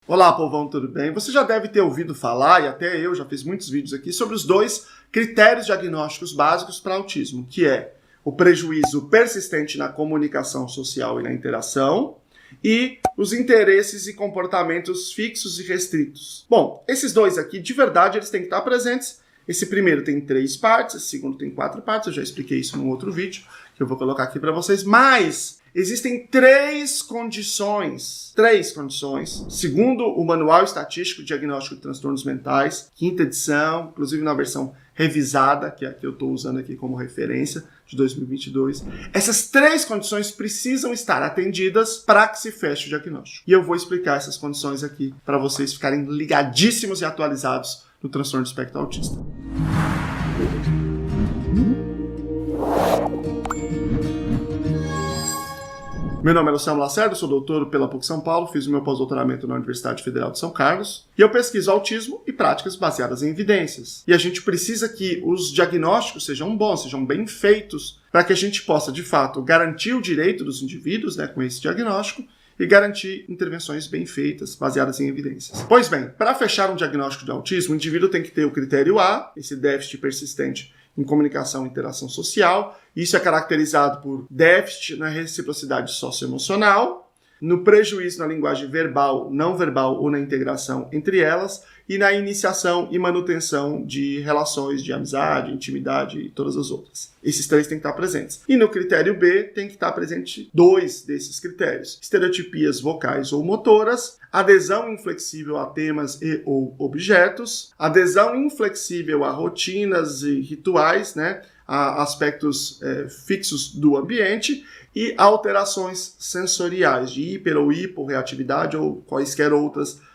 Olá, povão, tudo bem? Você já deve ter ouvido falar, e até eu já fiz muitos vídeos aqui, sobre os dois critérios diagnósticos básicos para autismo, que é o prejuízo persistente na comunicação social e na interação, e os interesses e comportamentos fixos e restritos. Bom, esses dois aqui, de verdade, eles têm que estar presentes. Esse primeiro tem 3 partes, esse segundo tem 4 partes, eu já expliquei isso num outro vídeo, que eu vou colocar aqui para vocês, mas existem 3 condições, segundo o Manual Estatístico de Diagnóstico de Transtornos Mentais, 5ª edição, inclusive na versão revisada, que é a que eu estou usando aqui como referência, de 2022. Essas 3 condições precisam estar atendidas para que se feche o diagnóstico. E eu vou explicar essas condições aqui para vocês ficarem ligadíssimos e atualizados no transtorno do espectro autista. Meu nome é Luciano Lacerda, sou doutor pela PUC São Paulo, fiz o meu pós-doutoramento na Universidade Federal de São Carlos e eu pesquiso autismo e práticas baseadas em evidências. E a gente precisa que os diagnósticos sejam bons, sejam bem feitos, para que a gente possa, de fato, garantir o direito dos indivíduos, com esse diagnóstico e garantir intervenções bem feitas, baseadas em evidências. Pois bem, para fechar um diagnóstico de autismo, o indivíduo tem que ter o critério A, esse déficit persistente em comunicação e interação social. Isso é caracterizado por déficit na reciprocidade socioemocional, no prejuízo na linguagem verbal, não verbal ou na integração entre elas, e na iniciação e manutenção de relações de amizade, intimidade e todas as outras. Esses 3 têm que estar presentes. E no critério B tem que estar presente 2 desses critérios: estereotipias vocais ou motoras, adesão inflexível a temas e ou objetos, adesão inflexível a rotinas e rituais, a aspectos fixos do ambiente, e alterações sensoriais de hiper ou hiporreatividade ou quaisquer outras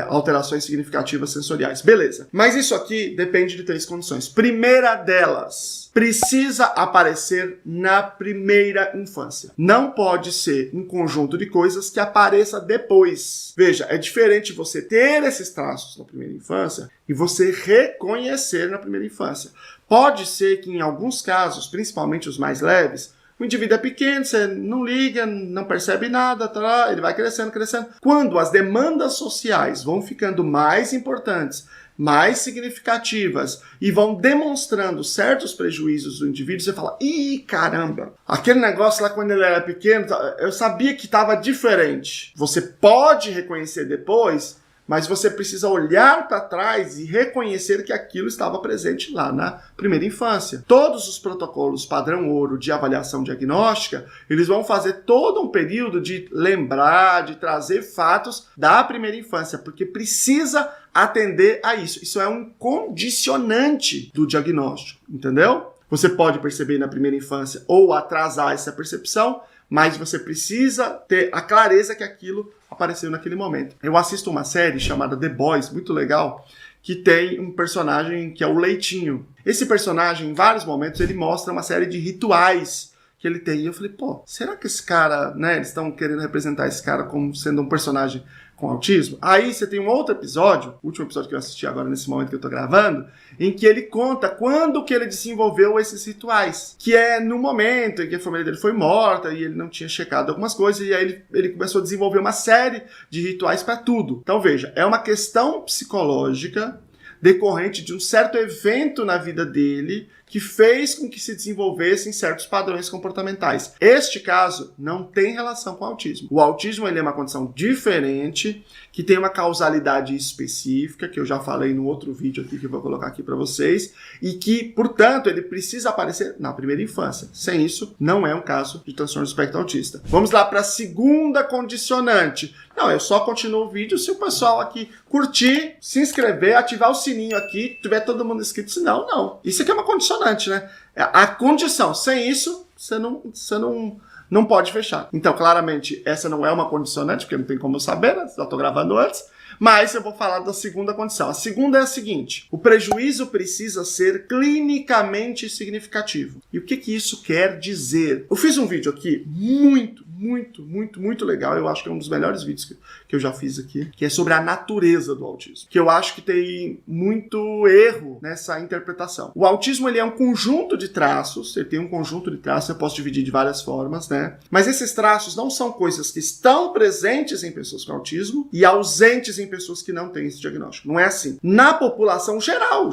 alterações significativas sensoriais. Beleza. Mas isso aqui depende de 3 condições. Primeira delas, precisa aparecer na primeira infância. Não pode ser um conjunto de coisas que apareça depois. Veja, é diferente você ter esses traços na primeira infância e você reconhecer na primeira infância. Pode ser que em alguns casos, principalmente os mais leves, o indivíduo é pequeno, você não liga, não percebe nada, ele vai crescendo. Quando as demandas sociais vão ficando mais importantes, mais significativas e vão demonstrando certos prejuízos do indivíduo, você fala: ih, caramba, aquele negócio lá quando ele era pequeno, eu sabia que estava diferente. Você pode reconhecer depois, mas você precisa olhar para trás e reconhecer que aquilo estava presente lá na primeira infância. Todos os protocolos padrão ouro de avaliação diagnóstica, eles vão fazer todo um período de lembrar, de trazer fatos da primeira infância, porque precisa atender a isso. Isso é um condicionante do diagnóstico, entendeu? Você pode perceber na primeira infância ou atrasar essa percepção, mas você precisa ter a clareza que aquilo apareceu naquele momento. Eu assisto uma série chamada The Boys, muito legal, que tem um personagem que é o Leitinho. Esse personagem, em vários momentos, ele mostra uma série de rituais que ele tem. E eu falei, será que esse cara, eles estão querendo representar esse cara como sendo um personagem com autismo? Aí você tem um outro episódio, o último episódio que eu assisti agora nesse momento que eu tô gravando, em que ele conta quando que ele desenvolveu esses rituais, que é no momento em que a família dele foi morta e ele não tinha checado algumas coisas, e aí ele começou a desenvolver uma série de rituais para tudo. Então veja, é uma questão psicológica decorrente de um certo evento na vida dele que fez com que se desenvolvessem certos padrões comportamentais. Este caso não tem relação com o autismo. O autismo ele é uma condição diferente, que tem uma causalidade específica, que eu já falei no outro vídeo aqui que eu vou colocar aqui para vocês, e que, portanto, ele precisa aparecer na primeira infância. Sem isso, não é um caso de transtorno do espectro autista. Vamos lá para a segunda condicionante. Não, eu só continuo o vídeo se o pessoal aqui curtir, se inscrever, ativar o sininho aqui, tiver todo mundo inscrito. Senão, não. Isso aqui é uma condicionante, A condição, sem isso, você não pode fechar. Então, claramente, essa não é uma condicionante, porque não tem como eu saber, já estou gravando antes. Mas eu vou falar da segunda condição. A segunda é a seguinte: o prejuízo precisa ser clinicamente significativo. E o que isso quer dizer? Eu fiz um vídeo aqui muito muito, muito, muito legal. Eu acho que é um dos melhores vídeos que eu já fiz aqui, que é sobre a natureza do autismo, que eu acho que tem muito erro nessa interpretação. O autismo, ele é um conjunto de traços, ele tem um conjunto de traços, eu posso dividir de várias formas, né? Mas esses traços não são coisas que estão presentes em pessoas com autismo e ausentes em pessoas que não têm esse diagnóstico. Não é assim. Na população geral,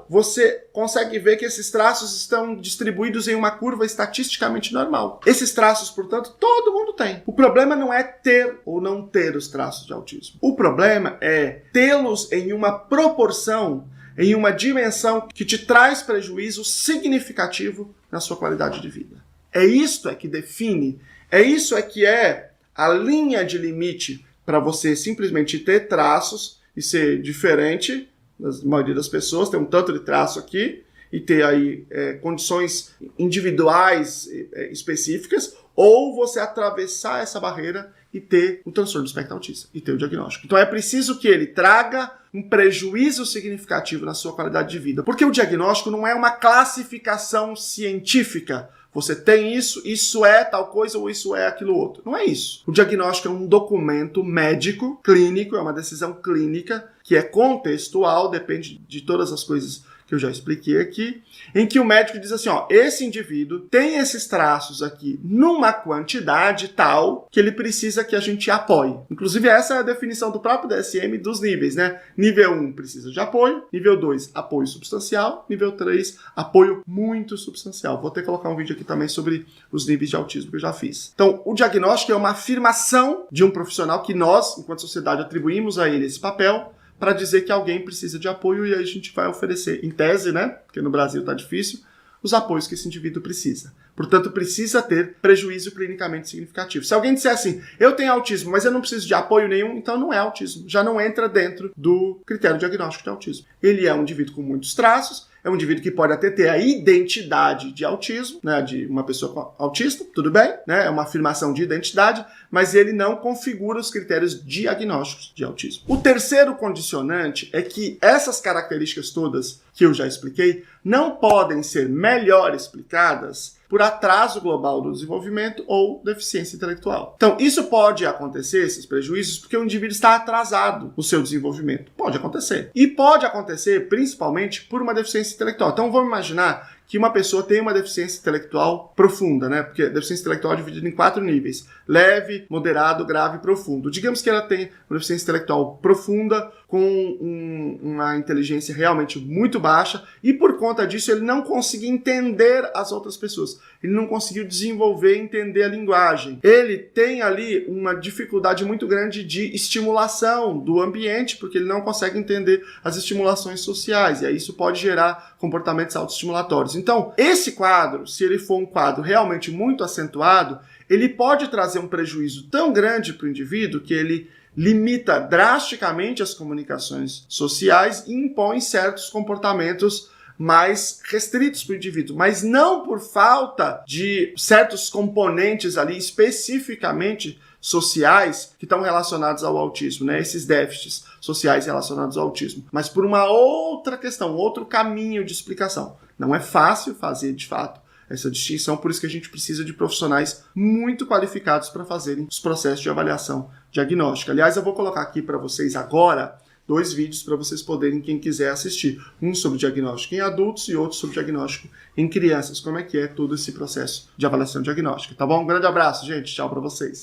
você consegue ver que esses traços estão distribuídos em uma curva estatisticamente normal. Esses traços, portanto, todo mundo tem. O problema não é ter ou não ter os traços de autismo. O problema é tê-los em uma proporção, em uma dimensão que te traz prejuízo significativo na sua qualidade de vida. É isto que define, é isso que é a linha de limite para você simplesmente ter traços e ser diferente da maioria das pessoas, ter um tanto de traço aqui e ter aí condições individuais específicas, ou você atravessar essa barreira e ter o transtorno do espectro autista, e ter o diagnóstico. Então é preciso que ele traga um prejuízo significativo na sua qualidade de vida, porque o diagnóstico não é uma classificação científica. Você tem isso é tal coisa ou isso é aquilo outro. Não é isso. O diagnóstico é um documento médico, clínico, é uma decisão clínica, que é contextual, depende de todas as coisas que eu já expliquei aqui, em que o médico diz assim, ó, esse indivíduo tem esses traços aqui numa quantidade tal que ele precisa que a gente apoie. Inclusive, essa é a definição do próprio DSM dos níveis, né? Nível 1 precisa de apoio, nível 2, apoio substancial, nível 3, apoio muito substancial. Vou ter que colocar um vídeo aqui também sobre os níveis de autismo que eu já fiz. Então, o diagnóstico é uma afirmação de um profissional que nós, enquanto sociedade, atribuímos a ele esse papel, para dizer que alguém precisa de apoio e aí a gente vai oferecer, em tese, né, porque no Brasil está difícil, os apoios que esse indivíduo precisa. Portanto, precisa ter prejuízo clinicamente significativo. Se alguém disser assim, eu tenho autismo, mas eu não preciso de apoio nenhum, então não é autismo. Já não entra dentro do critério diagnóstico de autismo. Ele é um indivíduo com muitos traços, é um indivíduo que pode até ter a identidade de autismo, né, de uma pessoa autista, tudo bem, né, é uma afirmação de identidade, mas ele não configura os critérios diagnósticos de autismo. O terceiro condicionante é que essas características todas que eu já expliquei não podem ser melhor explicadas por atraso global do desenvolvimento ou deficiência intelectual. Então, isso pode acontecer, esses prejuízos, porque o indivíduo está atrasado no seu desenvolvimento. Pode acontecer. E pode acontecer, principalmente, por uma deficiência intelectual. Então, vamos imaginar que uma pessoa tem uma deficiência intelectual profunda, né? Porque a deficiência intelectual é dividida em 4 níveis. Leve, moderado, grave e profundo. Digamos que ela tem uma deficiência intelectual profunda, com uma inteligência realmente muito baixa, e por conta disso ele não conseguiu entender as outras pessoas. Ele não conseguiu desenvolver e entender a linguagem. Ele tem ali uma dificuldade muito grande de estimulação do ambiente, porque ele não consegue entender as estimulações sociais, e aí isso pode gerar comportamentos autoestimulatórios. Então, esse quadro, se ele for um quadro realmente muito acentuado, ele pode trazer um prejuízo tão grande para o indivíduo que ele limita drasticamente as comunicações sociais e impõe certos comportamentos mais restritos para o indivíduo, mas não por falta de certos componentes ali especificamente sociais que estão relacionados ao autismo, né? Esses déficits sociais relacionados ao autismo, mas por uma outra questão, outro caminho de explicação. Não é fácil fazer, de fato, essa distinção, por isso que a gente precisa de profissionais muito qualificados para fazerem os processos de avaliação diagnóstica. Aliás, eu vou colocar aqui para vocês agora 2 vídeos para vocês poderem, quem quiser, assistir. Um sobre diagnóstico em adultos e outro sobre diagnóstico em crianças. Como é que é todo esse processo de avaliação diagnóstica, tá bom? Um grande abraço, gente. Tchau para vocês.